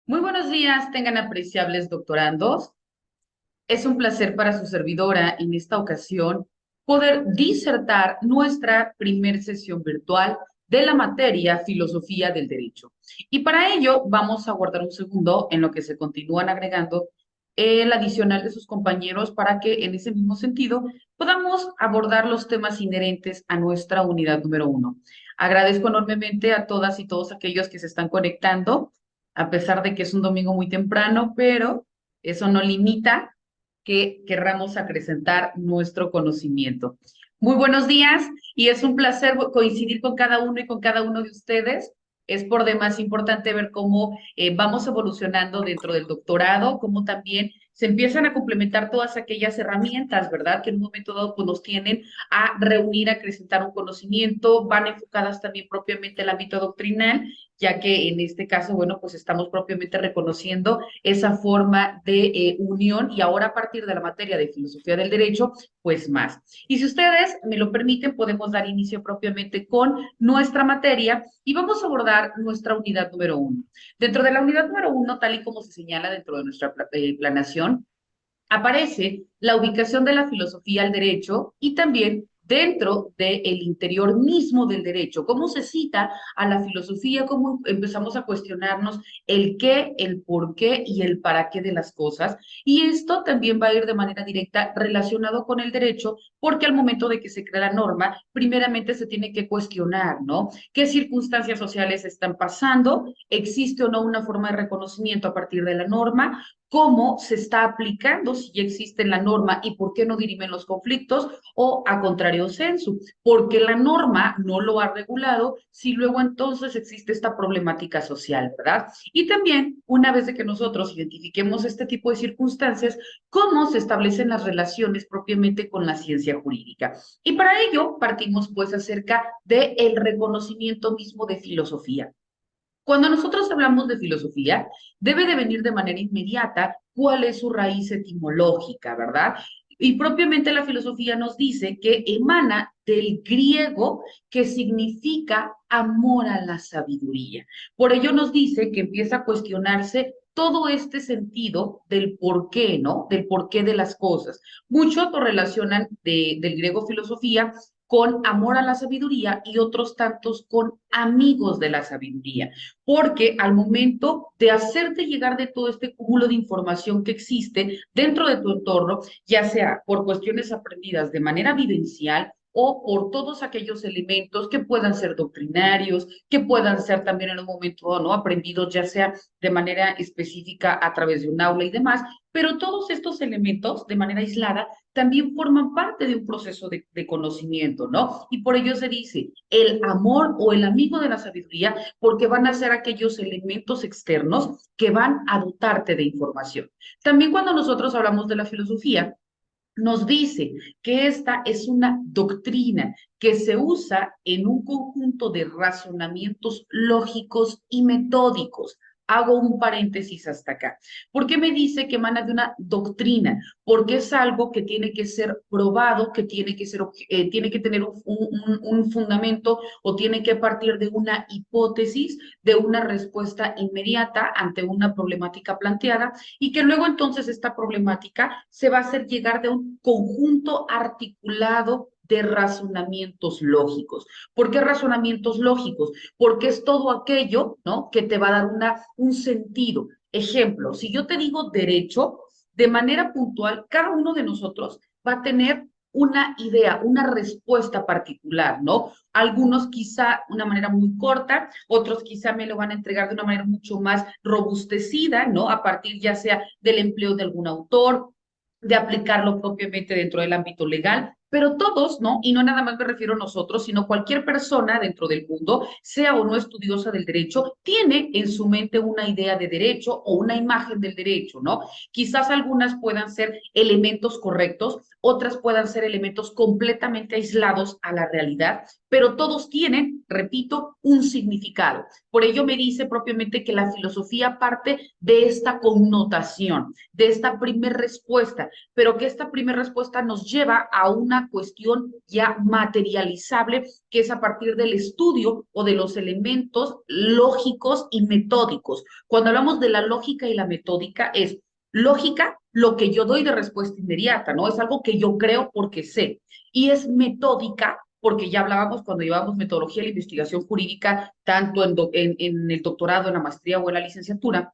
Muy buenos días, tengan apreciables doctorandos. Es un placer para su servidora en esta ocasión poder disertar nuestra primer sesión virtual de la materia Filosofía del Derecho. Y para ello vamos a guardar un segundo en lo que se continúan agregando el adicional de sus compañeros para que en ese mismo sentido podamos abordar los temas inherentes a nuestra unidad número 1. Agradezco enormemente a todas y todos aquellos que se están conectando, a pesar de que es un domingo muy temprano, pero eso no limita que querramos acrecentar nuestro conocimiento. Muy buenos días y es un placer coincidir con cada uno y con cada uno de ustedes. Es por demás importante ver cómo vamos evolucionando dentro del doctorado, cómo también se empiezan a complementar todas aquellas herramientas, ¿verdad? Que en un momento dado pues, nos tienen a reunir, a acrecentar un conocimiento, van enfocadas también propiamente al ámbito doctrinal, ya que en este caso, bueno, pues estamos propiamente reconociendo esa forma de unión y ahora a partir de la materia de filosofía del derecho, pues más. Y si ustedes me lo permiten, podemos dar inicio propiamente con nuestra materia y vamos a abordar nuestra unidad número 1. Dentro de la unidad número 1, tal y como se señala dentro de nuestra planación, aparece la ubicación de la filosofía al derecho y también dentro del interior mismo del derecho, cómo se cita a la filosofía, cómo empezamos a cuestionarnos el qué, el por qué y el para qué de las cosas. Y esto también va a ir de manera directa relacionado con el derecho, porque al momento de que se crea la norma, primeramente se tiene que cuestionar, ¿no? ¿Qué circunstancias sociales están pasando? ¿Existe o no una forma de reconocimiento a partir de la norma? ¿Cómo se está aplicando, si ya existe la norma y por qué no dirimen los conflictos? O a contrario sensu, porque la norma no lo ha regulado, si luego entonces existe esta problemática social, ¿verdad? Y también, una vez de que nosotros identifiquemos este tipo de circunstancias, cómo se establecen las relaciones propiamente con la ciencia jurídica. Y para ello partimos pues acerca del reconocimiento mismo de filosofía. Cuando nosotros hablamos de filosofía, debe de venir de manera inmediata cuál es su raíz etimológica, ¿verdad? Y propiamente la filosofía nos dice que emana del griego que significa amor a la sabiduría. Por ello nos dice que empieza a cuestionarse todo este sentido del por qué, ¿no? Del porqué de las cosas. Muchos lo relacionan del griego filosofía con amor a la sabiduría y otros tantos con amigos de la sabiduría, porque al momento de hacerte llegar de todo este cúmulo de información que existe dentro de tu entorno, ya sea por cuestiones aprendidas de manera vivencial o por todos aquellos elementos que puedan ser doctrinarios, que puedan ser también en un momento no aprendidos, ya sea de manera específica a través de un aula y demás, pero todos estos elementos de manera aislada también forman parte de un proceso de conocimiento, ¿no? Y por ello se dice el amor o el amigo de la sabiduría, porque van a ser aquellos elementos externos que van a dotarte de información. También cuando nosotros hablamos de la filosofía, nos dice que esta es una doctrina que se usa en un conjunto de razonamientos lógicos y metódicos. Hago un paréntesis hasta acá. ¿Por qué me dice que emana de una doctrina? Porque es algo que tiene que ser probado, que tiene que, ser, tiene que tener un fundamento o tiene que partir de una hipótesis, de una respuesta inmediata ante una problemática planteada y que luego entonces esta problemática se va a hacer llegar de un conjunto articulado de razonamientos lógicos. ¿Por qué razonamientos lógicos? Porque es todo aquello, ¿no? Que te va a dar un sentido. Ejemplo, si yo te digo derecho, de manera puntual, cada uno de nosotros va a tener una idea, una respuesta particular, ¿no? Algunos quizá de una manera muy corta, otros quizá me lo van a entregar de una manera mucho más robustecida, ¿no? A partir ya sea del empleo de algún autor, de aplicarlo propiamente dentro del ámbito legal, pero todos, ¿no? Y no nada más me refiero a nosotros, sino cualquier persona dentro del mundo, sea o no estudiosa del derecho, tiene en su mente una idea de derecho o una imagen del derecho, ¿no? Quizás algunas puedan ser elementos correctos, otras puedan ser elementos completamente aislados a la realidad, pero todos tienen, repito, un significado. Por ello me dice propiamente que la filosofía parte de esta connotación, de esta primera respuesta, pero que esta primera respuesta nos lleva a una cuestión ya materializable, que es a partir del estudio o de los elementos lógicos y metódicos. Cuando hablamos de la lógica y la metódica, es lógica lo que yo doy de respuesta inmediata, ¿no? Es algo que yo creo porque sé. Y es metódica porque ya hablábamos cuando llevábamos metodología de la investigación jurídica, tanto en el doctorado, en la maestría o en la licenciatura,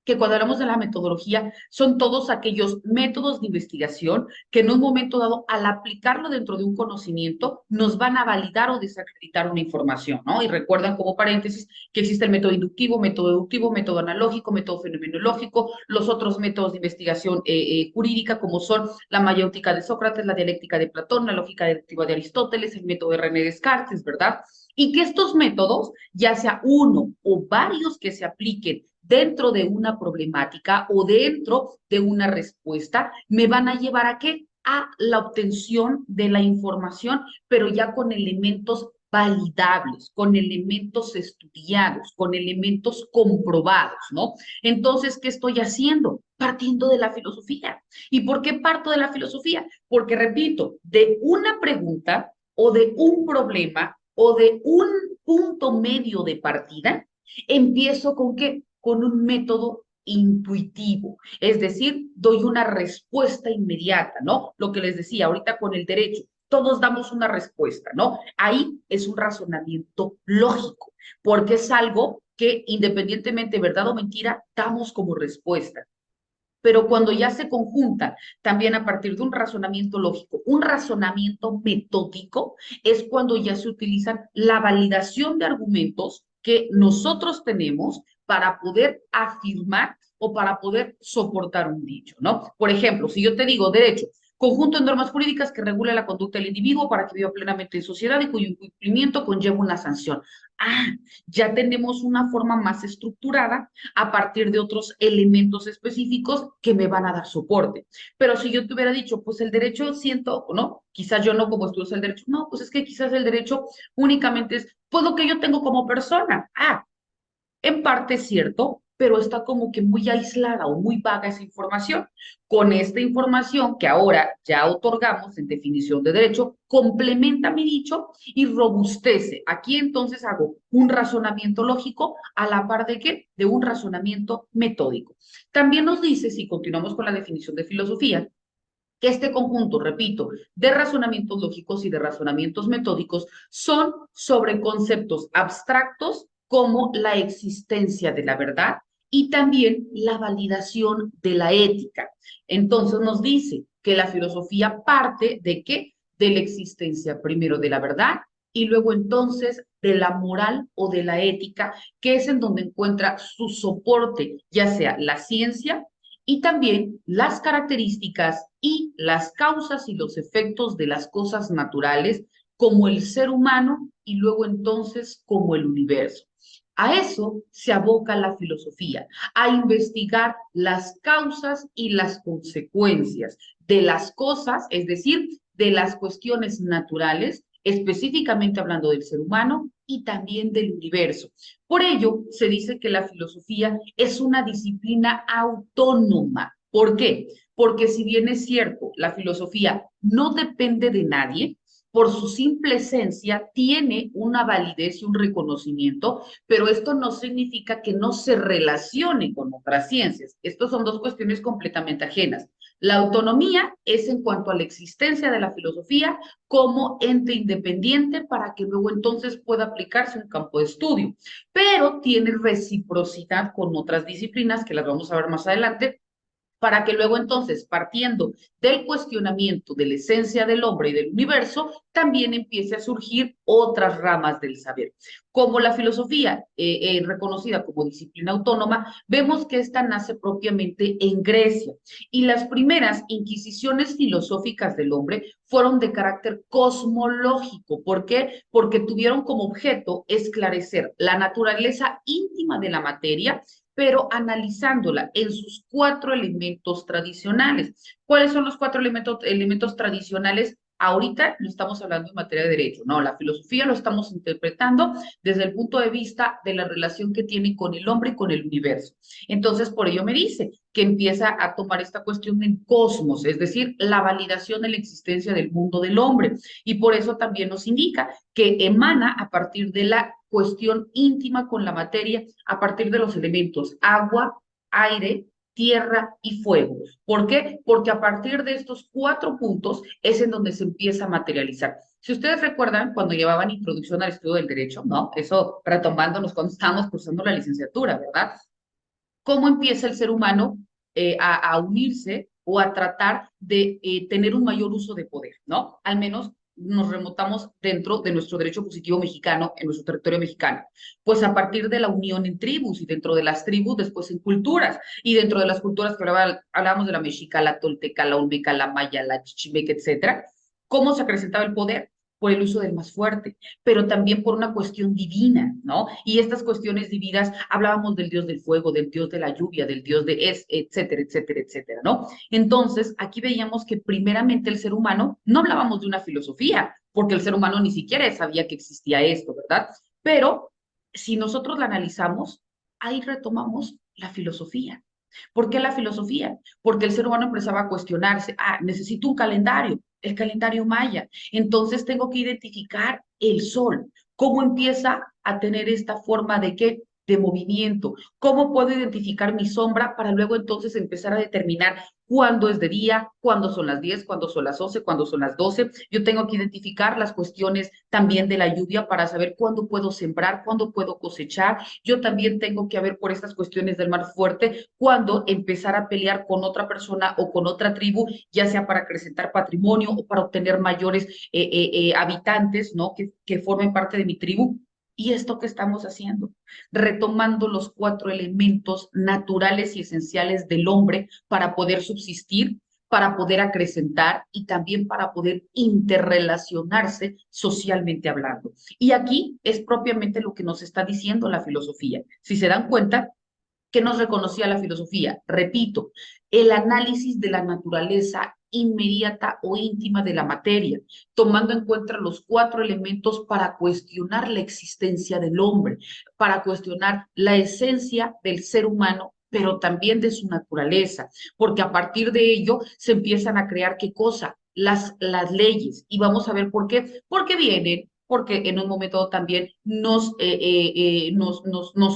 que cuando hablamos de la metodología son todos aquellos métodos de investigación que en un momento dado, al aplicarlo dentro de un conocimiento, nos van a validar o desacreditar una información, ¿no? Y recuerdan como paréntesis que existe el método inductivo, método deductivo, método analógico, método fenomenológico, los otros métodos de investigación jurídica como son la mayéutica de Sócrates, la dialéctica de Platón, la lógica deductiva de Aristóteles, el método de René Descartes, ¿verdad? Y que estos métodos, ya sea uno o varios que se apliquen dentro de una problemática o dentro de una respuesta, me van a llevar a qué? A la obtención de la información, pero ya con elementos validables, con elementos estudiados, con elementos comprobados, ¿no? Entonces, ¿qué estoy haciendo? Partiendo de la filosofía. ¿Y por qué parto de la filosofía? Porque, repito, de una pregunta o de un problema o de un punto medio de partida, empiezo con qué? Con un método intuitivo, es decir, doy una respuesta inmediata, ¿no? Lo que les decía ahorita con el derecho, todos damos una respuesta, ¿no? Ahí es un razonamiento lógico, porque es algo que independientemente verdad o mentira, damos como respuesta. Pero cuando ya se conjunta también a partir de un razonamiento lógico, un razonamiento metódico, es cuando ya se utilizan la validación de argumentos que nosotros tenemos para poder afirmar o para poder soportar un dicho, ¿no? Por ejemplo, si yo te digo derecho, conjunto de normas jurídicas que regula la conducta del individuo para que viva plenamente en sociedad y cuyo incumplimiento conlleva una sanción. Ah, ya tenemos una forma más estructurada a partir de otros elementos específicos que me van a dar soporte. Pero si yo te hubiera dicho, pues el derecho siento, ¿no? Quizás yo no como estudios el derecho, no, pues es que quizás el derecho únicamente es, pues lo que yo tengo como persona. Ah, en parte es cierto, pero está como que muy aislada o muy vaga esa información. Con esta información que ahora ya otorgamos en definición de derecho, complementa mi dicho y robustece. Aquí entonces hago un razonamiento lógico a la par de qué? De un razonamiento metódico. También nos dice, si continuamos con la definición de filosofía, que este conjunto, repito, de razonamientos lógicos y de razonamientos metódicos son sobre conceptos abstractos como la existencia de la verdad y también la validación de la ética. Entonces nos dice que la filosofía parte de qué? De la existencia primero de la verdad y luego entonces de la moral o de la ética, que es en donde encuentra su soporte, ya sea la ciencia y también las características y las causas y los efectos de las cosas naturales, como el ser humano y luego entonces como el universo. A eso se aboca la filosofía, a investigar las causas y las consecuencias de las cosas, es decir, de las cuestiones naturales, específicamente hablando del ser humano y también del universo. Por ello, se dice que la filosofía es una disciplina autónoma. ¿Por qué? Porque si bien es cierto, la filosofía no depende de nadie, por su simple esencia tiene una validez y un reconocimiento, pero esto no significa que no se relacione con otras ciencias. Estas son dos cuestiones completamente ajenas. La autonomía es en cuanto a la existencia de la filosofía como ente independiente para que luego entonces pueda aplicarse en un campo de estudio, pero tiene reciprocidad con otras disciplinas que las vamos a ver más adelante, para que luego entonces, partiendo del cuestionamiento de la esencia del hombre y del universo, también empiece a surgir otras ramas del saber. Como la filosofía, reconocida como disciplina autónoma, vemos que esta nace propiamente en Grecia y las primeras inquisiciones filosóficas del hombre fueron de carácter cosmológico. ¿Por qué? Porque tuvieron como objeto esclarecer la naturaleza íntima de la materia, pero analizándola en sus cuatro elementos tradicionales. ¿Cuáles son los cuatro elementos tradicionales Ahorita no estamos hablando en materia de derecho, no, la filosofía lo estamos interpretando desde el punto de vista de la relación que tiene con el hombre y con el universo. Entonces, por ello me dice que empieza a tomar esta cuestión del cosmos, es decir, la validación de la existencia del mundo del hombre. Y por eso también nos indica que emana a partir de la cuestión íntima con la materia, a partir de los elementos agua, aire, tierra y fuego. ¿Por qué? Porque a partir de estos 4 puntos es en donde se empieza a materializar. Si ustedes recuerdan, cuando llevaban introducción al estudio del derecho, ¿no? Eso retomándonos cuando estábamos cursando la licenciatura, ¿verdad? ¿Cómo empieza el ser humano a unirse o a tratar de tener un mayor uso de poder, ¿no? Al menos nos remontamos dentro de nuestro derecho positivo mexicano, en nuestro territorio mexicano. Pues a partir de la unión en tribus y dentro de las tribus, después en culturas. Y dentro de las culturas que hablábamos de la mexica, la tolteca, la olmeca, la maya, la chichimeca, etcétera. ¿Cómo se acrecentaba el poder? Por el uso del más fuerte, pero también por una cuestión divina, ¿no? Y estas cuestiones divinas, hablábamos del dios del fuego, del dios de la lluvia, del dios de etcétera, etcétera, etcétera, ¿no? Entonces, aquí veíamos que primeramente el ser humano, no hablábamos de una filosofía, porque el ser humano ni siquiera sabía que existía esto, ¿verdad? Pero si nosotros la analizamos, ahí retomamos la filosofía. ¿Por qué la filosofía? Porque el ser humano empezaba a cuestionarse, necesito un calendario, el calendario maya. Entonces tengo que identificar el sol. ¿Cómo empieza a tener esta forma de qué? De movimiento. ¿Cómo puedo identificar mi sombra para luego entonces empezar a determinar cuándo es de día, cuándo son las 10, cuándo son las 11, cuándo son las 12? Yo tengo que identificar las cuestiones también de la lluvia para saber cuándo puedo sembrar, cuándo puedo cosechar. Yo también tengo que ver por estas cuestiones del mar fuerte cuándo empezar a pelear con otra persona o con otra tribu, ya sea para acrecentar patrimonio o para obtener mayores habitantes, ¿no? Que formen parte de mi tribu. ¿Y esto que estamos haciendo? Retomando los 4 elementos naturales y esenciales del hombre para poder subsistir, para poder acrecentar y también para poder interrelacionarse socialmente hablando. Y aquí es propiamente lo que nos está diciendo la filosofía. Si se dan cuenta, ¿qué nos reconocía la filosofía? Repito, el análisis de la naturaleza inmediata o íntima de la materia, tomando en cuenta los 4 elementos para cuestionar la existencia del hombre, para cuestionar la esencia del ser humano, pero también de su naturaleza, porque a partir de ello se empiezan a crear qué cosa, las leyes, y vamos a ver por qué, porque vienen porque en un momento también nos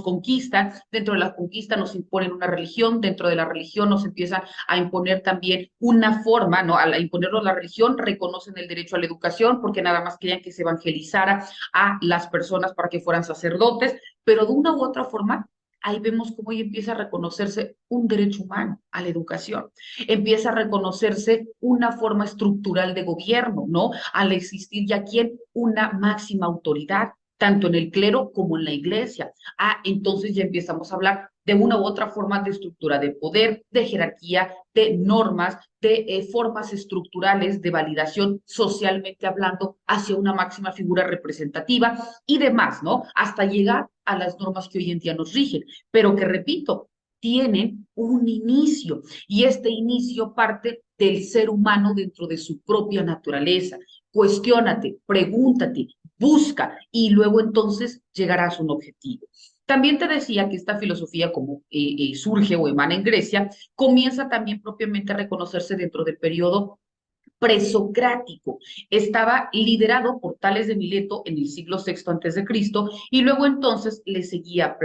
conquistan, dentro de la conquista nos imponen una religión, dentro de la religión nos empiezan a imponer también una forma, ¿no? Al imponernos la religión, reconocen el derecho a la educación, porque nada más querían que se evangelizara a las personas para que fueran sacerdotes, pero de una u otra forma ahí vemos cómo ya empieza a reconocerse un derecho humano a la educación, empieza a reconocerse una forma estructural de gobierno, ¿no? Al existir ya quien una máxima autoridad, tanto en el clero como en la iglesia. Entonces ya empezamos a hablar de una u otra forma de estructura de poder, de jerarquía, de normas, de formas estructurales de validación socialmente hablando hacia una máxima figura representativa y demás, ¿no? Hasta llegar a las normas que hoy en día nos rigen, pero que repito, tienen un inicio y este inicio parte del ser humano dentro de su propia naturaleza. Cuestiónate, pregúntate, busca y luego entonces llegarás a un objetivo. También te decía que esta filosofía, como surge o emana en Grecia, comienza también propiamente a reconocerse dentro del periodo presocrático. Estaba liderado por Tales de Mileto en el siglo VI antes de Cristo y luego entonces le seguía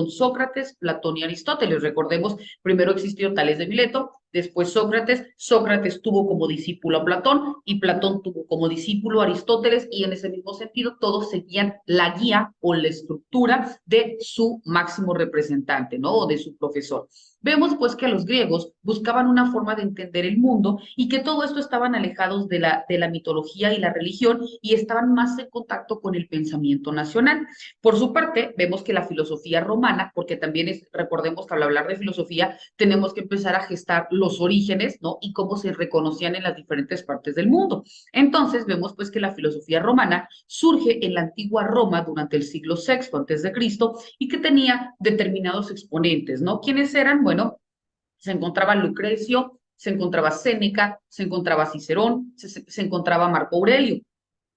Sócrates, Platón y Aristóteles. Recordemos, primero existió Tales de Mileto, después Sócrates, Sócrates tuvo como discípulo a Platón y Platón tuvo como discípulo a Aristóteles y en ese mismo sentido todos seguían la guía o la estructura de su máximo representante, ¿no? O de su profesor. Vemos pues que los griegos buscaban una forma de entender el mundo y que todo esto estaban alejados de la mitología y la religión y estaban más en contacto con el pensamiento nacional. Por su parte, vemos que la filosofía romana, porque también recordemos que al hablar de filosofía tenemos que empezar a gestar los orígenes, ¿no? Y cómo se reconocían en las diferentes partes del mundo. Entonces vemos pues que la filosofía romana surge en la antigua Roma durante el siglo VI antes de Cristo y que tenía determinados exponentes, ¿no? ¿Quiénes eran? Bueno, se encontraban Lucrecio, se encontraba Séneca, se encontraba Cicerón, se encontraba Marco Aurelio,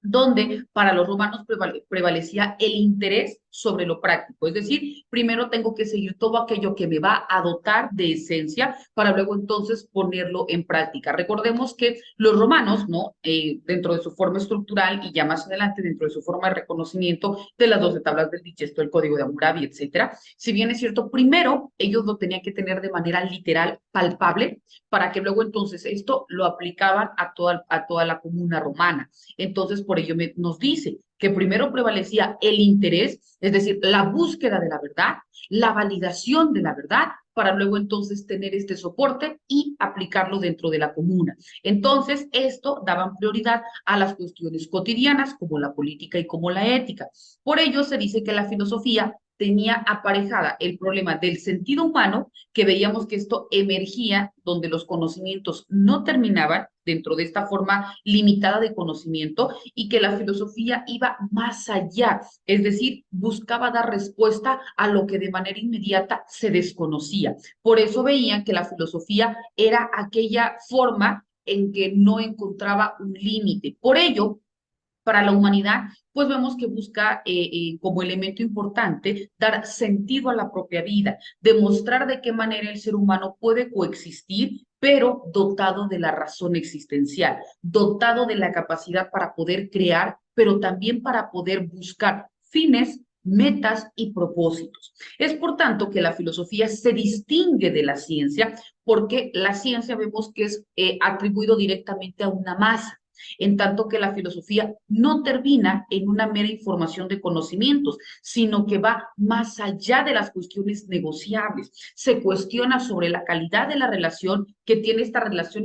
donde para los romanos prevalecía el interés sobre lo práctico. Es decir, primero tengo que seguir todo aquello que me va a dotar de esencia para luego entonces ponerlo en práctica. Recordemos que los romanos, ¿no? Dentro de su forma estructural y ya más adelante dentro de su forma de reconocimiento de las 12 tablas del digesto, el código de Hammurabi, etcétera, si bien es cierto, primero ellos lo tenían que tener de manera literal, palpable, para que luego entonces esto lo aplicaban a toda la comuna romana. Entonces, por ello nos dice que primero prevalecía el interés, es decir, la búsqueda de la verdad, la validación de la verdad, para luego entonces tener este soporte y aplicarlo dentro de la comuna. Entonces, esto daban prioridad a las cuestiones cotidianas como la política y como la ética. Por ello se dice que la filosofía tenía aparejada el problema del sentido humano, que veíamos que esto emergía donde los conocimientos no terminaban dentro de esta forma limitada de conocimiento y que la filosofía iba más allá, es decir, buscaba dar respuesta a lo que de manera inmediata se desconocía. Por eso veían que la filosofía era aquella forma en que no encontraba un límite. Por ello, para la humanidad, pues vemos que busca como elemento importante dar sentido a la propia vida, demostrar de qué manera el ser humano puede coexistir, pero dotado de la razón existencial, dotado de la capacidad para poder crear, pero también para poder buscar fines, metas y propósitos. Es por tanto que la filosofía se distingue de la ciencia, porque la ciencia vemos que es atribuido directamente a una masa, en tanto que la filosofía no termina en una mera información de conocimientos, sino que va más allá de las cuestiones negociables. Se cuestiona sobre la calidad de la relación que tiene esta relación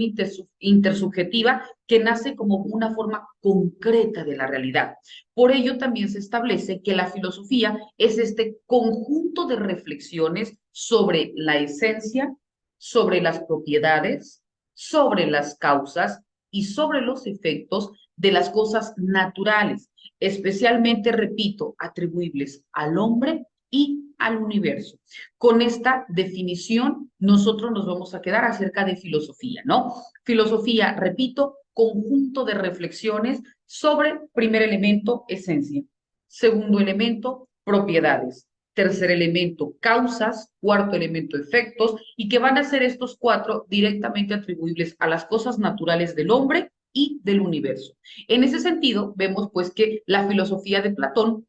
intersubjetiva que nace como una forma concreta de la realidad. Por ello también se establece que la filosofía es este conjunto de reflexiones sobre la esencia, sobre las propiedades, sobre las causas y sobre los efectos de las cosas naturales, especialmente, repito, atribuibles al hombre y al universo. Con esta definición, nosotros nos vamos a quedar acerca de filosofía, ¿no? Filosofía, repito, conjunto de reflexiones sobre, primer elemento, esencia. Segundo elemento, propiedades. Tercer elemento, causas. Cuarto elemento, efectos. Y que van a ser estos cuatro directamente atribuibles a las cosas naturales del hombre y del universo. En ese sentido, vemos pues que la filosofía de Platón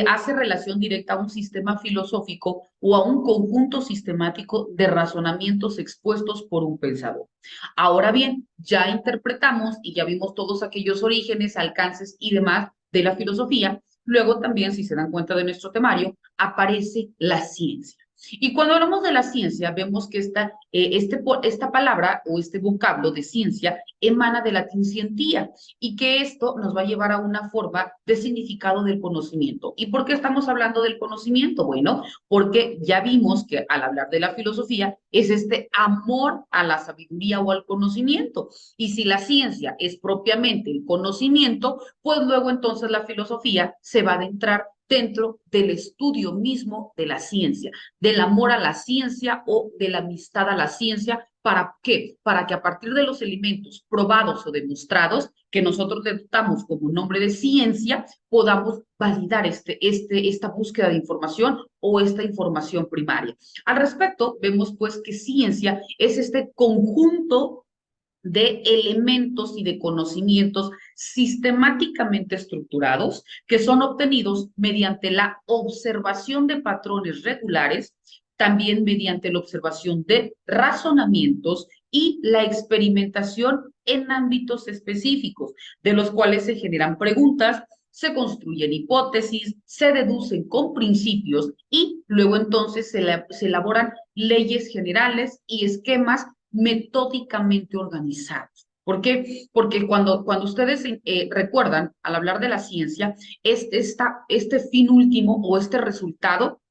hace relación directa a un sistema filosófico o a un conjunto sistemático de razonamientos expuestos por un pensador. Ahora bien, ya interpretamos y ya vimos todos aquellos orígenes, alcances y demás de la filosofía. Luego también, si se dan cuenta de nuestro temario, aparece la ciencia. Y cuando hablamos de la ciencia, vemos que esta palabra o este vocablo de ciencia emana del latín scientia y que esto nos va a llevar a una forma de significado del conocimiento. ¿Y por qué estamos hablando del conocimiento? Bueno, porque ya vimos que al hablar de la filosofía es este amor a la sabiduría o al conocimiento. Y si la ciencia es propiamente el conocimiento, pues luego entonces la filosofía se va a adentrar dentro del estudio mismo de la ciencia, del amor a la ciencia o de la amistad a la ciencia. ¿Para qué? Para que a partir de los elementos probados o demostrados que nosotros detectamos como nombre de ciencia, podamos validar esta búsqueda de información o esta información primaria. Al respecto, vemos pues que ciencia es este conjunto de elementos y de conocimientos sistemáticamente estructurados que son obtenidos mediante la observación de patrones regulares, también mediante la observación de razonamientos y la experimentación en ámbitos específicos, de los cuales se generan preguntas, se construyen hipótesis, se deducen con principios y luego entonces se elaboran leyes generales y esquemas metódicamente organizados. ¿Por qué? Porque cuando ustedes recuerdan, al hablar de la ciencia, este fin último o este resultado,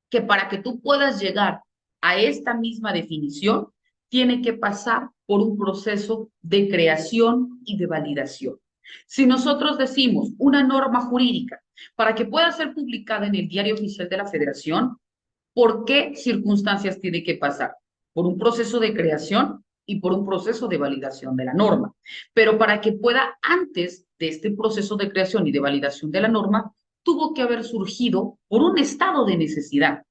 que para que tú puedas llegar a esta misma definición, tiene que pasar por un proceso de creación y de validación. Si nosotros decimos una norma jurídica para que pueda ser publicada en el Diario Oficial de la Federación, ¿por qué circunstancias tiene que pasar? Por un proceso de creación, y por un proceso de validación de la norma. Pero para que pueda, antes de este proceso de creación y de validación de la norma, tuvo que haber surgido por un estado de necesidad.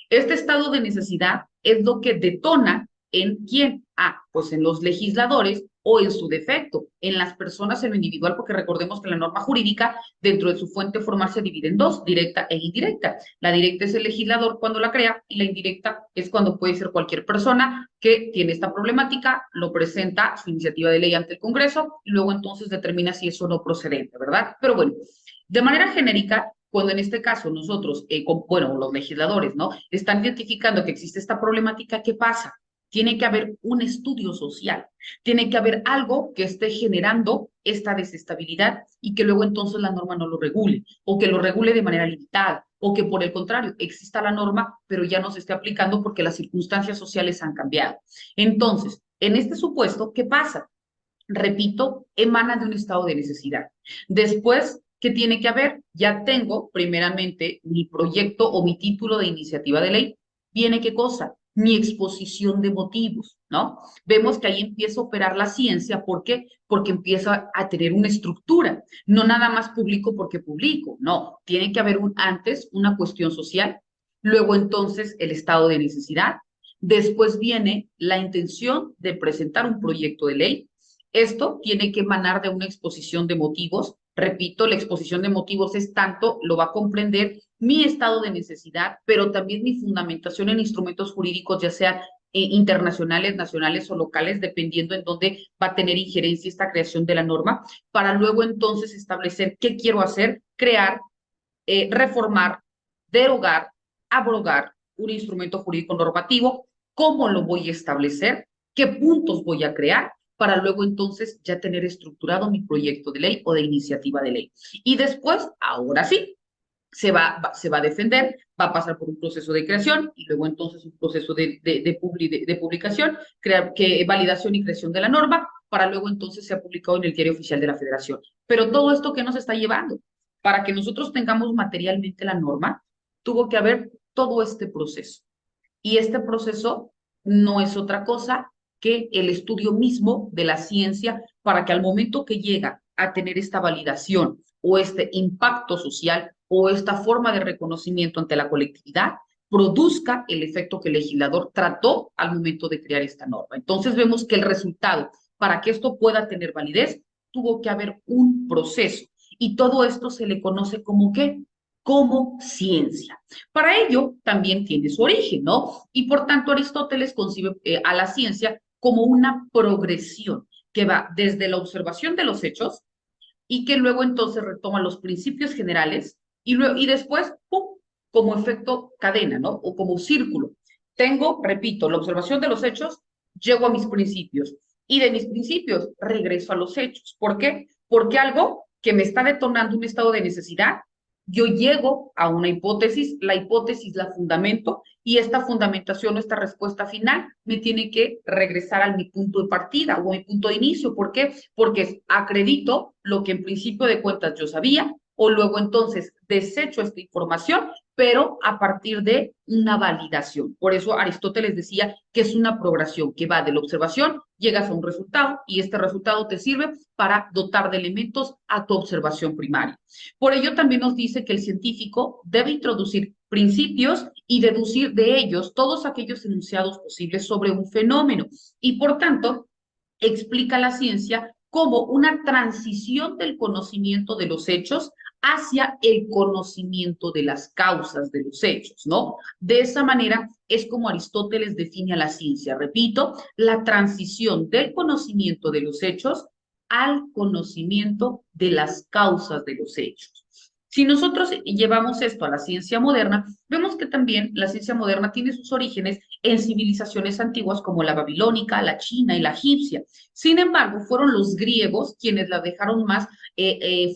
Este estado de necesidad es lo que detona en quién. Pues en los legisladores o en su defecto, en las personas en lo individual, porque recordemos que la norma jurídica dentro de su fuente formal se divide en dos, directa e indirecta. La directa es el legislador cuando la crea y la indirecta es cuando puede ser cualquier persona que tiene esta problemática, lo presenta su iniciativa de ley ante el Congreso y luego entonces determina si es o no procedente, ¿verdad? Pero bueno, de manera genérica, cuando en este caso nosotros, bueno, los legisladores, ¿no? Están identificando que existe esta problemática, ¿qué pasa? Tiene que haber un estudio social, tiene que haber algo que esté generando esta desestabilidad y que luego entonces la norma no lo regule, o que lo regule de manera limitada, o que por el contrario exista la norma, pero ya no se esté aplicando porque las circunstancias sociales han cambiado. Entonces, en este supuesto, ¿qué pasa? Repito, emana de un estado de necesidad. Después, ¿qué tiene que haber? Ya tengo primeramente mi proyecto o mi título de iniciativa de ley. ¿Viene qué cosa? Mi exposición de motivos, ¿no? Vemos que ahí empieza a operar la ciencia. ¿Por qué? Porque empieza a tener una estructura. No nada más publico porque publico, no. Tiene que haber antes una cuestión social, luego entonces el estado de necesidad, después viene la intención de presentar un proyecto de ley. Esto tiene que emanar de una exposición de motivos. Repito, la exposición de motivos es tanto, lo va a comprender mi estado de necesidad, pero también mi fundamentación en instrumentos jurídicos, ya sea internacionales, nacionales o locales, dependiendo en dónde va a tener injerencia esta creación de la norma, para luego entonces establecer qué quiero hacer, crear, reformar, derogar, abrogar un instrumento jurídico normativo, cómo lo voy a establecer, qué puntos voy a crear para luego entonces ya tener estructurado mi proyecto de ley o de iniciativa de ley. Y después, ahora sí, se va a defender, va a pasar por un proceso de creación y luego entonces un proceso de publicación, validación y creación de la norma, para luego entonces ser publicado en el Diario Oficial de la Federación. Pero todo esto, ¿qué nos está llevando? Para que nosotros tengamos materialmente la norma, tuvo que haber todo este proceso. Y este proceso no es otra cosa que el estudio mismo de la ciencia para que al momento que llega a tener esta validación o este impacto social o esta forma de reconocimiento ante la colectividad, produzca el efecto que el legislador trató al momento de crear esta norma. Entonces vemos que el resultado, para que esto pueda tener validez, tuvo que haber un proceso. Y todo esto se le conoce como ¿qué? Como ciencia. Para ello también tiene su origen, ¿no? Y por tanto Aristóteles concibe a la ciencia como una progresión que va desde la observación de los hechos y que luego entonces retoma los principios generales y después, ¡pum!, como efecto cadena, ¿no? O como círculo. Tengo, repito, la observación de los hechos, llego a mis principios y de mis principios regreso a los hechos. ¿Por qué? Porque algo que me está detonando un estado de necesidad, yo llego a una hipótesis, la hipótesis la fundamento y esta fundamentación, esta respuesta final me tiene que regresar a mi punto de partida o a mi punto de inicio. ¿Por qué? Porque acredito lo que en principio de cuentas yo sabía o luego entonces desecho esta información, pero a partir de una validación. Por eso Aristóteles decía que es una progresión que va de la observación, llegas a un resultado y este resultado te sirve para dotar de elementos a tu observación primaria. Por ello también nos dice que el científico debe introducir principios y deducir de ellos todos aquellos enunciados posibles sobre un fenómeno y por tanto explica la ciencia como una transición del conocimiento de los hechos hacia el conocimiento de las causas de los hechos, ¿no? De esa manera es como Aristóteles define a la ciencia. Repito, la transición del conocimiento de los hechos al conocimiento de las causas de los hechos. Si nosotros llevamos esto a la ciencia moderna, vemos que también la ciencia moderna tiene sus orígenes en civilizaciones antiguas como la babilónica, la china y la egipcia. Sin embargo, fueron los griegos quienes la dejaron más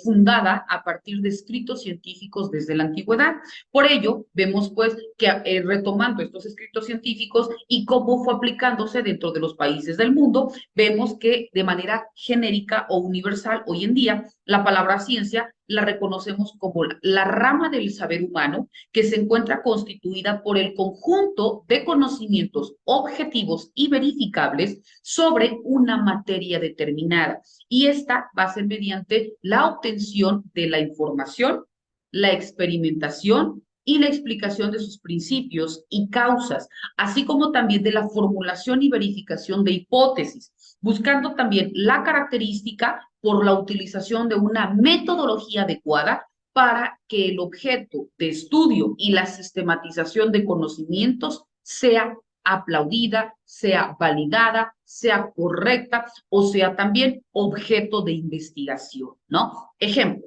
fundada a partir de escritos científicos desde la antigüedad. Por ello, vemos pues que retomando estos escritos científicos y cómo fue aplicándose dentro de los países del mundo, vemos que de manera genérica o universal hoy en día la palabra ciencia la reconocemos como la rama del saber humano que se encuentra encuentra constituida por el conjunto de conocimientos objetivos y verificables sobre una materia determinada. Y esta va a ser mediante la obtención de la información, la experimentación y la explicación de sus principios y causas, así como también de la formulación y verificación de hipótesis, buscando también la característica por la utilización de una metodología adecuada para que el objeto de estudio y la sistematización de conocimientos sea aplaudida, sea validada, sea correcta o sea también objeto de investigación, ¿no? Ejemplo,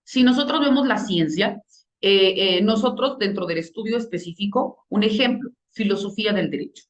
si nosotros vemos la ciencia, nosotros dentro del estudio específico, un ejemplo, filosofía del derecho.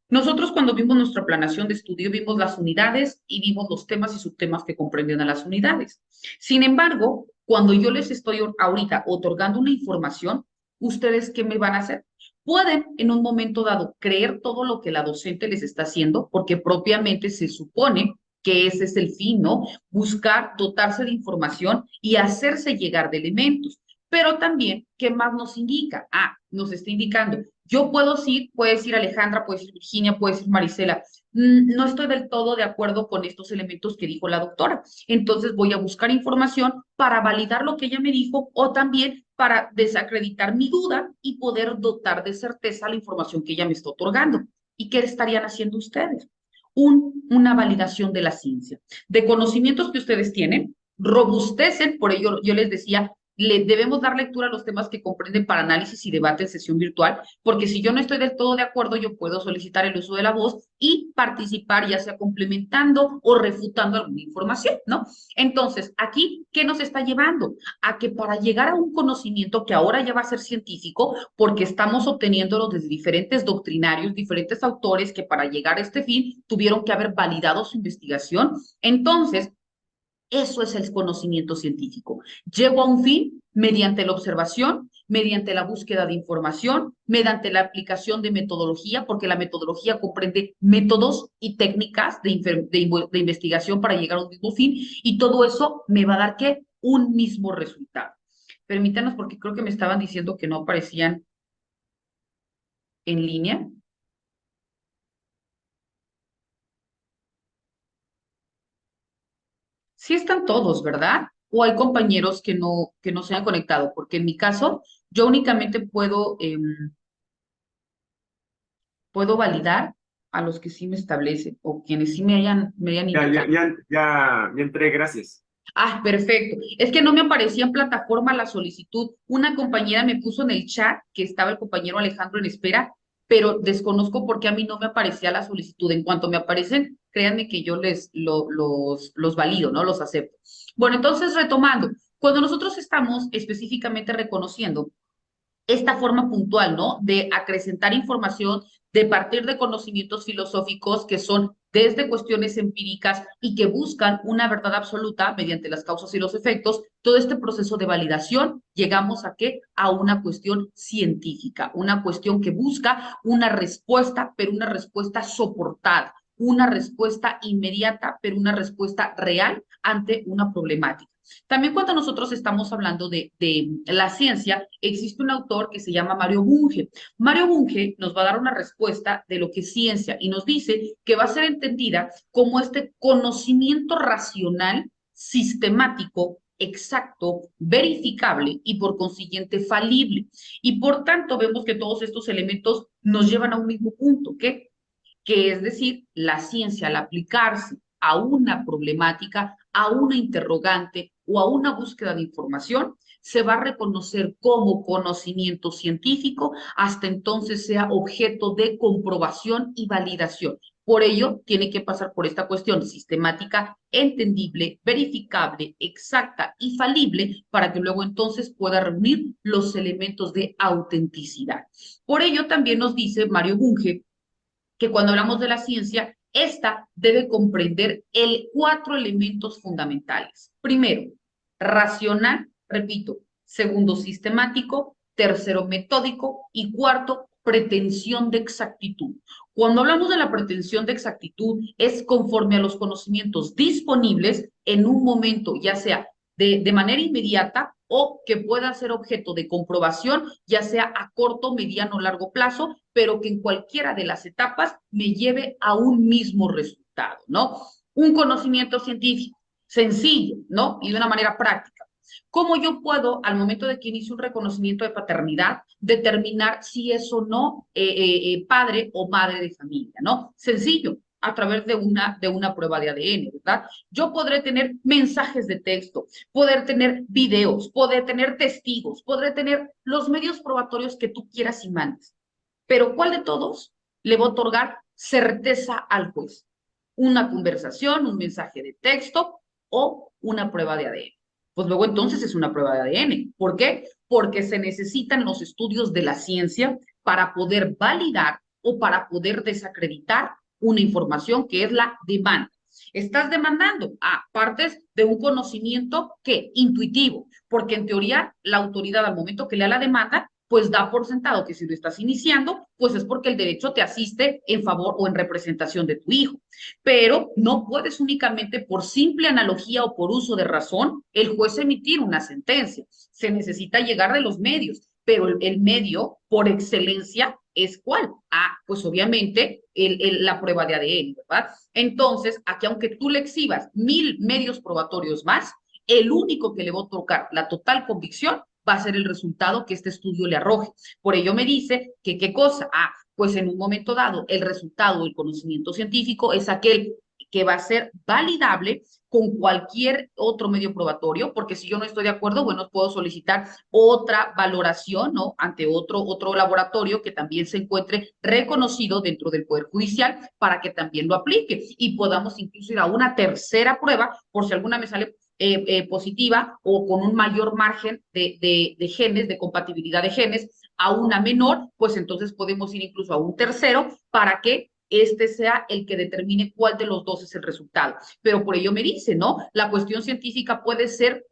Nosotros cuando vimos nuestra planeación de estudio, vimos las unidades y vimos los temas y subtemas que comprenden a las unidades. Sin embargo, cuando yo les estoy ahorita otorgando una información, ¿ustedes qué me van a hacer? Pueden en un momento dado creer todo lo que la docente les está haciendo, porque propiamente se supone que ese es el fin, ¿no? Buscar dotarse de información y hacerse llegar de elementos. Pero también, ¿qué más nos indica? Ah, nos está indicando, yo puedo decir, puede decir Alejandra, puede decir Virginia, puede decir Marisela, no estoy del todo de acuerdo con estos elementos que dijo la doctora. Entonces voy a buscar información para validar lo que ella me dijo o también para desacreditar mi duda y poder dotar de certeza la información que ella me está otorgando. ¿Y qué estarían haciendo ustedes? Una validación de la ciencia, de conocimientos que ustedes tienen, robustecen, por ello yo les decía, le debemos dar lectura a los temas que comprenden para análisis y debate en sesión virtual, porque si yo no estoy del todo de acuerdo, yo puedo solicitar el uso de la voz y participar, ya sea complementando o refutando alguna información, ¿no? Entonces, aquí, ¿qué nos está llevando? A que para llegar a un conocimiento que ahora ya va a ser científico, porque estamos obteniéndolo desde diferentes doctrinarios, diferentes autores que para llegar a este fin tuvieron que haber validado su investigación. Entonces, eso es el conocimiento científico. Llego a un fin mediante la observación, mediante la búsqueda de información, mediante la aplicación de metodología, porque la metodología comprende métodos y técnicas de investigación para llegar a un mismo fin, y todo eso me va a dar, ¿qué? Un mismo resultado. Permítanos, porque creo que me estaban diciendo que no aparecían en línea. Sí están todos, ¿verdad? O hay compañeros que no se han conectado, porque en mi caso, yo únicamente puedo validar a los que sí me establecen o quienes sí me hayan indicado. Ya entré, gracias. Ah, perfecto. Es que no me aparecía en plataforma la solicitud. Una compañera me puso en el chat que estaba el compañero Alejandro en espera, pero desconozco por qué a mí no me aparecía la solicitud. En cuanto me aparecen, créanme que yo los valido, ¿no? Los acepto. Bueno, entonces retomando, cuando nosotros estamos específicamente reconociendo esta forma puntual, ¿no? De acrecentar información, de partir de conocimientos filosóficos que son desde cuestiones empíricas y que buscan una verdad absoluta mediante las causas y los efectos, todo este proceso de validación, llegamos a qué? A una cuestión científica, una cuestión que busca una respuesta, pero una respuesta soportada, una respuesta inmediata, pero una respuesta real ante una problemática. También cuando nosotros estamos hablando de la ciencia, existe un autor que se llama Mario Bunge. Mario Bunge nos va a dar una respuesta de lo que es ciencia y nos dice que va a ser entendida como este conocimiento racional, sistemático, exacto, verificable y por consiguiente falible. Y por tanto vemos que todos estos elementos nos llevan a un mismo punto, que es decir, la ciencia al aplicarse a una problemática, a una interrogante o a una búsqueda de información, se va a reconocer como conocimiento científico hasta entonces sea objeto de comprobación y validación. Por ello, tiene que pasar por esta cuestión sistemática, entendible, verificable, exacta y falible para que luego entonces pueda reunir los elementos de autenticidad. Por ello, también nos dice Mario Bunge que cuando hablamos de la ciencia, esta debe comprender cuatro elementos fundamentales. Primero, racional, repito. Segundo, sistemático. Tercero, metódico. Y cuarto, pretensión de exactitud. Cuando hablamos de la pretensión de exactitud, es conforme a los conocimientos disponibles en un momento, ya sea de manera inmediata o que pueda ser objeto de comprobación, ya sea a corto, mediano o largo plazo, pero que en cualquiera de las etapas me lleve a un mismo resultado, ¿no? Un conocimiento científico sencillo, ¿no? Y de una manera práctica. ¿Cómo yo puedo, al momento de que inicie un reconocimiento de paternidad, determinar si es o no padre o madre de familia, ¿no? Sencillo, a través de una prueba de ADN, ¿verdad? Yo podré tener mensajes de texto, poder tener videos, poder tener testigos, podré tener los medios probatorios que tú quieras y mandes. Pero ¿cuál de todos le va a otorgar certeza al juez? Una conversación, un mensaje de texto o una prueba de ADN. Pues luego entonces es una prueba de ADN. ¿Por qué? Porque se necesitan los estudios de la ciencia para poder validar o para poder desacreditar una información que es la demanda. Estás demandando a partes de un conocimiento que intuitivo, porque en teoría la autoridad al momento que lea la demanda pues da por sentado que si lo estás iniciando, pues es porque el derecho te asiste en favor o en representación de tu hijo. Pero no puedes únicamente por simple analogía o por uso de razón el juez emitir una sentencia. Se necesita llegar de los medios, pero el medio por excelencia es ¿cuál? Ah, pues obviamente la prueba de ADN, ¿verdad? Entonces, aquí aunque tú le exhibas 1000 medios probatorios más, el único que le va a tocar la total convicción va a ser el resultado que este estudio le arroje. Por ello me dice que qué cosa, ah, pues en un momento dado el resultado del conocimiento científico es aquel que va a ser validable con cualquier otro medio probatorio, porque si yo no estoy de acuerdo, bueno, puedo solicitar otra valoración, ¿no? Ante otro laboratorio que también se encuentre reconocido dentro del Poder Judicial para que también lo aplique y podamos incluso ir a una tercera prueba por si alguna me sale positiva o con un mayor margen de genes, de compatibilidad de genes, a una menor, pues entonces podemos ir incluso a un tercero para que este sea el que determine cuál de los dos es el resultado. Pero por ello me dice, ¿no? La cuestión científica puede ser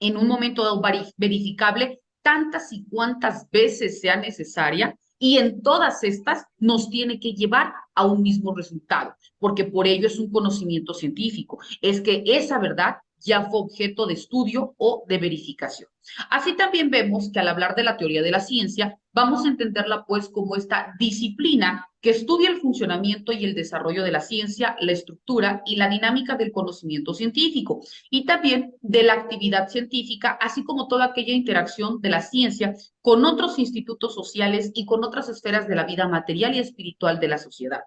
en un momento dado verificable tantas y cuantas veces sea necesaria y en todas estas nos tiene que llevar a un mismo resultado, porque por ello es un conocimiento científico, es que esa verdad ya fue objeto de estudio o de verificación. Así también vemos que al hablar de la teoría de la ciencia, vamos a entenderla pues como esta disciplina que estudia el funcionamiento y el desarrollo de la ciencia, la estructura y la dinámica del conocimiento científico y también de la actividad científica, así como toda aquella interacción de la ciencia con otros institutos sociales y con otras esferas de la vida material y espiritual de la sociedad.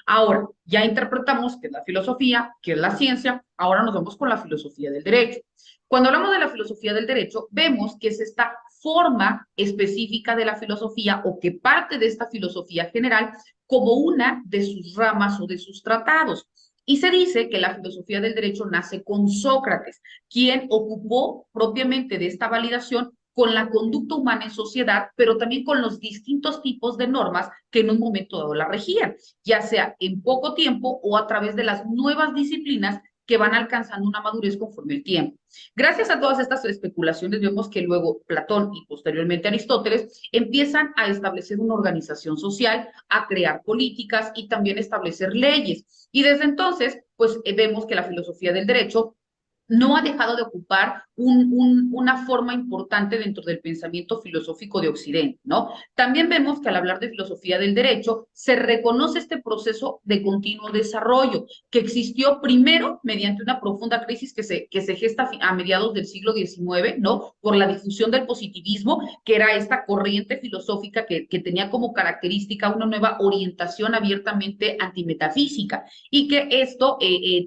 Ahora, ya interpretamos qué es la filosofía, qué es la ciencia, ahora nos vamos con la filosofía del derecho. Cuando hablamos de la filosofía del derecho, vemos que es esta forma específica de la filosofía o que parte de esta filosofía general como una de sus ramas o de sus tratados. Y se dice que la filosofía del derecho nace con Sócrates, quien ocupó propiamente de esta validación con la conducta humana en sociedad, pero también con los distintos tipos de normas que en un momento dado la regían, ya sea en poco tiempo o a través de las nuevas disciplinas que van alcanzando una madurez conforme el tiempo. Gracias a todas estas especulaciones, vemos que luego Platón y posteriormente Aristóteles empiezan a establecer una organización social, a crear políticas y también establecer leyes. Y desde entonces, pues vemos que la filosofía del derecho no ha dejado de ocupar una forma importante dentro del pensamiento filosófico de Occidente, ¿no? También vemos que al hablar de filosofía del derecho, se reconoce este proceso de continuo desarrollo, que existió primero mediante una profunda crisis que se gesta a mediados del siglo XIX, ¿no? Por la difusión del positivismo, que era esta corriente filosófica que tenía como característica una nueva orientación abiertamente antimetafísica, y que esto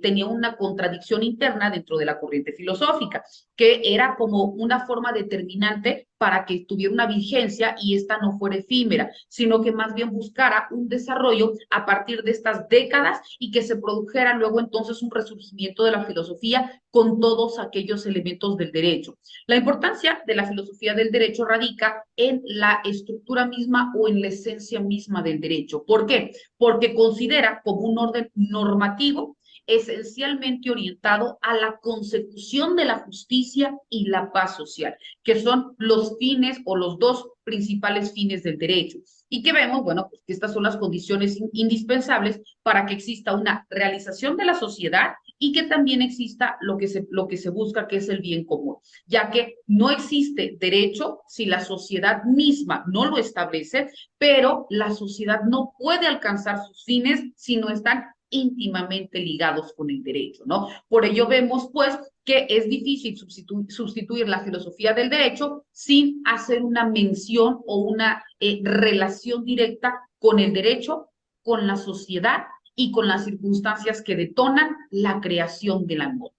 tenía una contradicción interna dentro de la corriente filosófica, que era como una forma determinante para que tuviera una vigencia y esta no fuera efímera, sino que más bien buscara un desarrollo a partir de estas décadas y que se produjera luego entonces un resurgimiento de la filosofía con todos aquellos elementos del derecho. La importancia de la filosofía del derecho radica en la estructura misma o en la esencia misma del derecho. ¿Por qué? Porque considera como un orden normativo esencialmente orientado a la consecución de la justicia y la paz social, que son los fines o los dos principales fines del derecho. Y que vemos, bueno, pues que estas son las condiciones indispensables para que exista una realización de la sociedad y que también exista lo que se busca, que es el bien común, ya que no existe derecho si la sociedad misma no lo establece, pero la sociedad no puede alcanzar sus fines si no están íntimamente ligados con el derecho, ¿no? Por ello vemos, pues, que es difícil sustituir la filosofía del derecho sin hacer una mención o una relación directa con el derecho, con la sociedad y con las circunstancias que detonan la creación de la norma.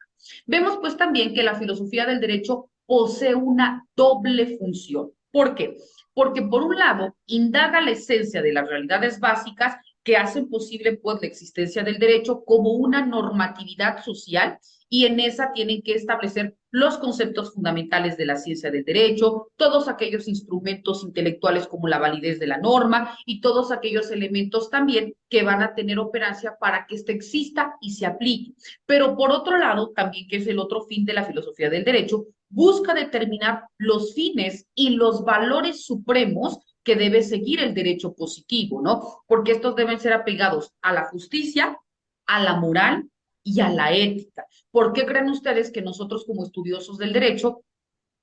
Vemos pues también que la filosofía del derecho posee una doble función. ¿Por qué? Porque por un lado indaga la esencia de las realidades básicas que hacen posible pues la existencia del derecho como una normatividad social y en esa tienen que establecer los conceptos fundamentales de la ciencia del derecho, todos aquellos instrumentos intelectuales como la validez de la norma y todos aquellos elementos también que van a tener operancia para que éste exista y se aplique. Pero por otro lado, también que es el otro fin de la filosofía del derecho, busca determinar los fines y los valores supremos que debe seguir el derecho positivo, ¿no? Porque estos deben ser apegados a la justicia, a la moral y a la ética. ¿Por qué creen ustedes que nosotros como estudiosos del derecho,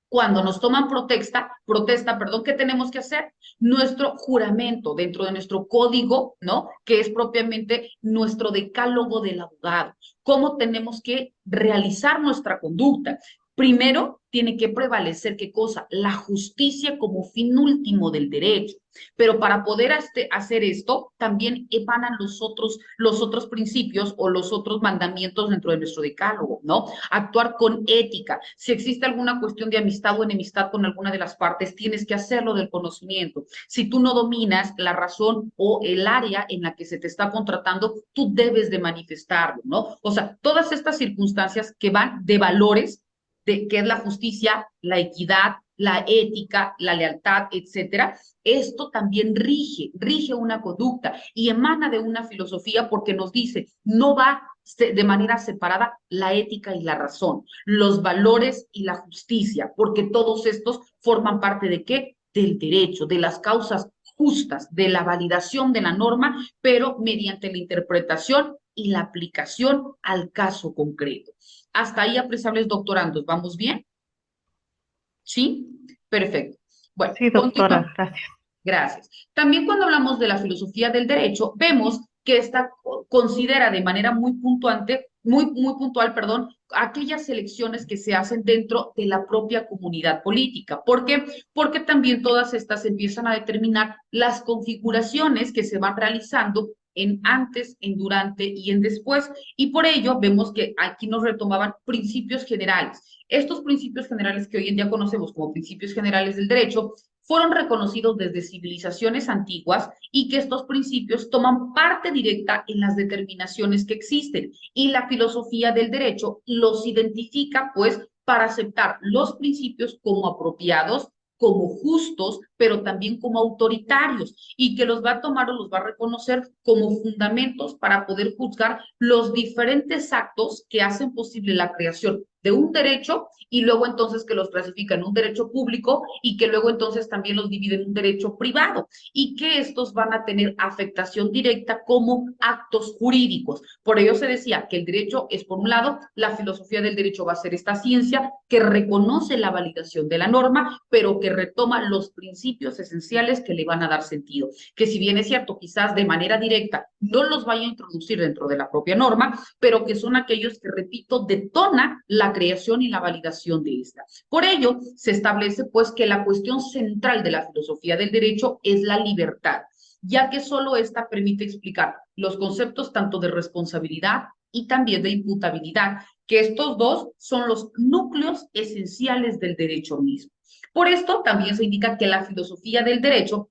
cuando nos toman perdón, ¿qué tenemos que hacer? Nuestro juramento dentro de nuestro código, ¿no? Que es propiamente nuestro decálogo del abogado. ¿Cómo tenemos que realizar nuestra conducta? Primero, tiene que prevalecer, ¿qué cosa? La justicia como fin último del derecho. Pero para poder hacer esto, también emanan los otros principios o los otros mandamientos dentro de nuestro decálogo, ¿no? Actuar con ética. Si existe alguna cuestión de amistad o enemistad con alguna de las partes, tienes que hacerlo del conocimiento. Si tú no dominas la razón o el área en la que se te está contratando, tú debes de manifestarlo, ¿no? O sea, todas estas circunstancias que van de valores, de que es la justicia, la equidad, la ética, la lealtad, etcétera, esto también rige una conducta y emana de una filosofía porque nos dice, no va de manera separada la ética y la razón, los valores y la justicia, porque todos estos forman parte de ¿qué? Del derecho, de las causas justas, de la validación de la norma, pero mediante la interpretación y la aplicación al caso concreto. Hasta ahí, apreciables doctorandos, ¿vamos bien? ¿Sí? Perfecto. Bueno, Sí, continuamos. doctora, gracias. Gracias. También cuando hablamos de la filosofía del derecho, vemos que esta considera de manera muy puntual, perdón, aquellas elecciones que se hacen dentro de la propia comunidad política. ¿Por qué? Porque también todas estas empiezan a determinar las configuraciones que se van realizando en antes, en durante y en después. Y por ello vemos que aquí nos retomaban principios generales. Estos principios generales que hoy en día conocemos como principios generales del derecho fueron reconocidos desde civilizaciones antiguas y que estos principios toman parte directa en las determinaciones que existen y la filosofía del derecho los identifica pues para aceptar los principios como apropiados, como justos, pero también como autoritarios y que los va a tomar o los va a reconocer como fundamentos para poder juzgar los diferentes actos que hacen posible la creación de un derecho y luego entonces que los clasifica en un derecho público y que luego entonces también los divide en un derecho privado y que estos van a tener afectación directa como actos jurídicos. Por ello se decía que el derecho es, por un lado, la filosofía del derecho va a ser esta ciencia que reconoce la validación de la norma, pero que retoma los principios esenciales que le van a dar sentido. Que si bien es cierto, quizás de manera directa no los vaya a introducir dentro de la propia norma, pero que son aquellos que, repito, detona la creación y la validación de esta. Por ello, se establece pues que la cuestión central de la filosofía del derecho es la libertad, ya que solo esta permite explicar los conceptos tanto de responsabilidad y también de imputabilidad, que estos dos son los núcleos esenciales del derecho mismo. Por esto, también se indica que la filosofía del derecho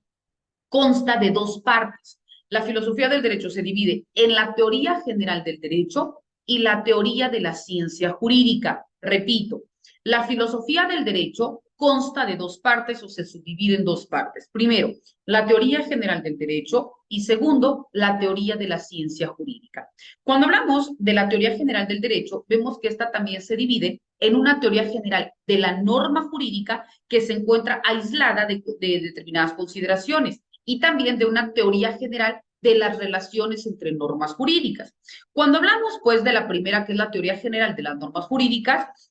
consta de dos partes. La filosofía del derecho se divide en la teoría general del derecho y la teoría de la ciencia jurídica. Repito, la filosofía del derecho consta de dos partes o se subdivide en dos partes. Primero, la teoría general del derecho y segundo, la teoría de la ciencia jurídica. Cuando hablamos de la teoría general del derecho, vemos que esta también se divide en una teoría general de la norma jurídica que se encuentra aislada de determinadas consideraciones y también de una teoría general de las relaciones entre normas jurídicas. Cuando hablamos, pues, de la primera, que es la teoría general de las normas jurídicas,